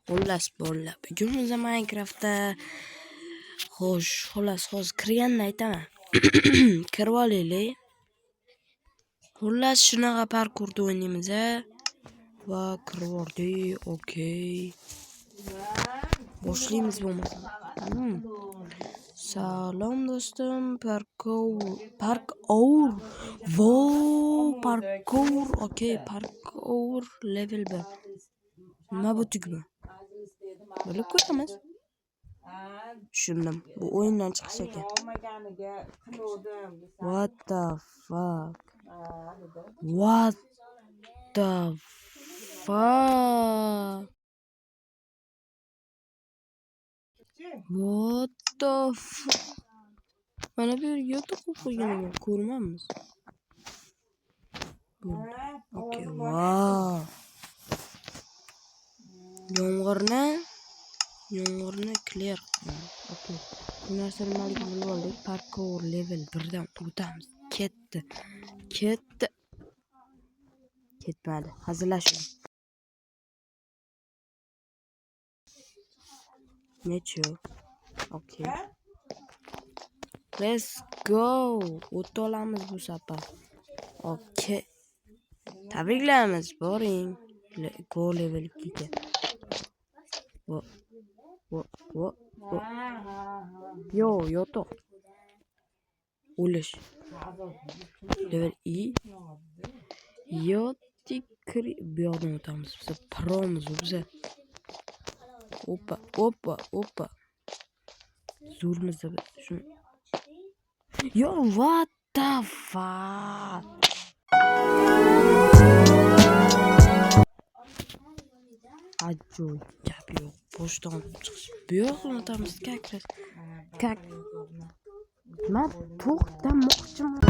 Xullas bo'ldi. Bugun o'zi Minecraftda xo'sh, xullas hozir kirganini aytaman. Kirib olaylik. Xullas shunaqa parkurda o'ynaymiz va kirib oldik. Okey. Boshlaymiz bo'lmasa. Salom do'stim, parkour. Parkour. Okey, parkour level 1. Nima bu tugma? Bilib ko'ramiz. Tushundim. Bu o'yindan chiqish ekan. What the fuck? Mana bir yo'q qo'yganman, ko'rmaymiz. Okey, wow. Yomg'irni clear. Okey. Bu narsani nimaligini bilib oldik. Parkour level 1 dan o'tamiz. Ketmadi. Hazillashing. Necho. Okey. Let's go. O'tolamiz bu safar. Okey. Tabriklaymiz. Boring. Go level 2 ga. Yo, yo'q. O'lish. Level 2. Yo'tikri bu yoqdan o'tamiz. Biz promiz biz. Oppa. Zo'rmiz biz. Shuni. Yo, what the fuck? Ajoyib gap yo'q. Boshdan chiqish. Bu yoqdan o'tamiz. Kak. Men to'xtamoqchiman.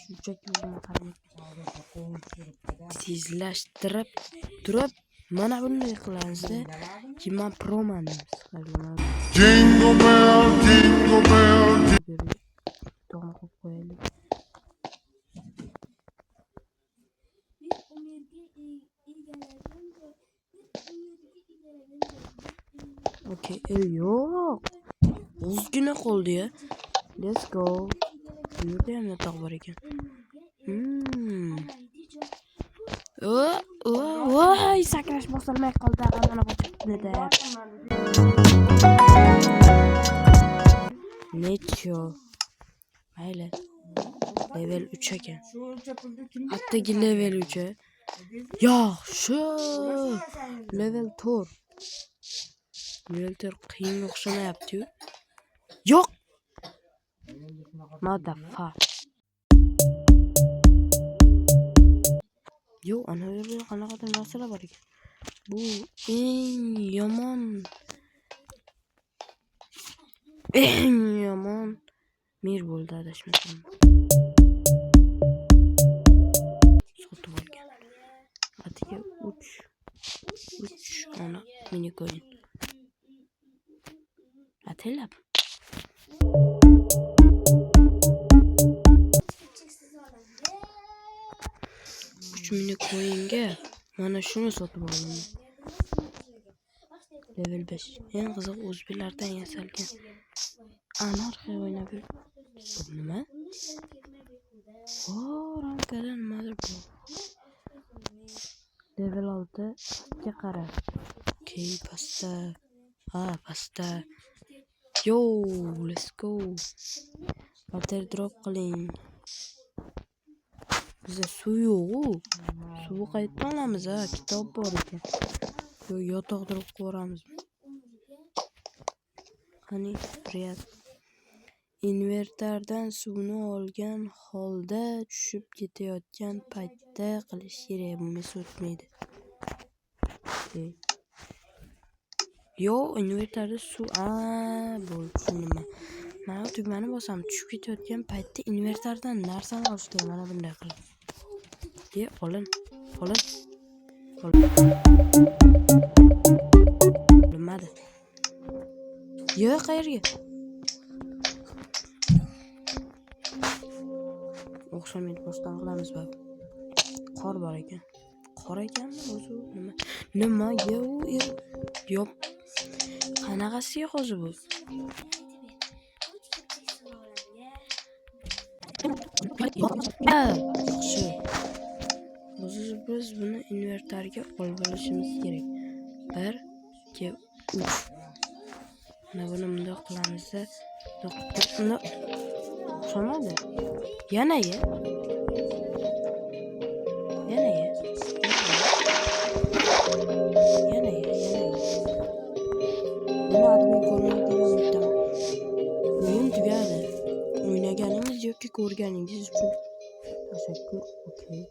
Shunchaki o'zimni qarang. Tezlashtirib turib mana bunday qilamiz-da. Men proman. Jingle bell. To'g'ri qo'yaylik. Okey, yo'q. O'zgina qoldi-ya. Let's go. Bu yerda ham tog' bor ekan. Voy, sakrash bosilmay qoldi. Mana bu chiqdi. Necho. Mayli. Level 3 ekan. Attagi level 3. Yaxshi. Level 4. Level 4 qiyin o'xshamayapti-yu. Yo'q. Motherfuck. Yo, ana yerda qanaqadir narsalar bor ekan. Bu eng yomon mer bo'ldi adashmasam. Sotib olgan. Atiga 3 ona mini coin. Atilab. Mini coinga mana shuni sotib oldim. Level 5. Eng qiziq o'zbeklardan yasalgan. Anarxiya o'ynab yur. Nima? Rankadan nimadir bu. Level 6 ga qara. Okey, pasta. Yo, let's go. Batter drop qiling. Bizda suv yo'q-ku. Suv qayerdan olamiz ha? Kitob bor ekan. Yotoq qilib qo'yamiz. Qani, riyat. Invertordan suvni olgan holda tushib ketayotgan paytda qilish kerak. Bo'lmasa o'tmaydi. Yo, invertorda suv. Bo'ldi, tushundim. Mana tugmani bosam, tushib ketayotgan paytda invertordan narsani olish kerak. Mana bunday qilib. Olin. Bilmadi. Yo'q, qayerga? O'xshamaydi, boshdan qilamiz bak. Qor bor ekan. qora ekanmi o'zi nima yo'q qanaqasiga hozir bu yaxshi o'zi biz buni invertorga olib olishimiz kerak 1 2 3 mana buni bunday qilamizda o'xshamadi yana ye buni admin ko'rmaydigan o'yin tugadi o'ynaganingiz yoki ko'rganingiz uchun tashakkur okey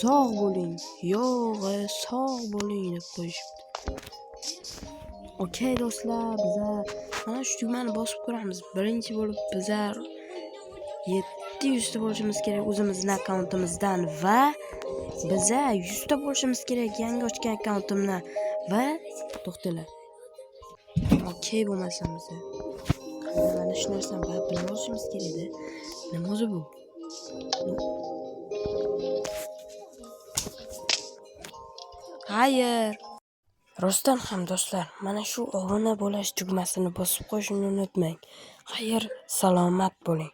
sog' bo'ling sog' bo'ling deb qo'yishibdi okey do'stlar bizlar mana shu tugmani bosib ko'ramiz birinchi bo'lib bizlar 700 ta bo'lishimiz kerak o'zimizning akkauntimizdan va biza 100 ta bo'lishimiz kerak yangi ochgan akkauntimdan va to'xtanglar okey bo'lmasa biza mana shu narsani bilib olishimiz kerakda nima o'zi bu Hayır. Rostdan ham do'stlar, mana shu obuna bo'lish tugmasini bosib qo'yishni unutmang. Xayr, salomat bo'ling.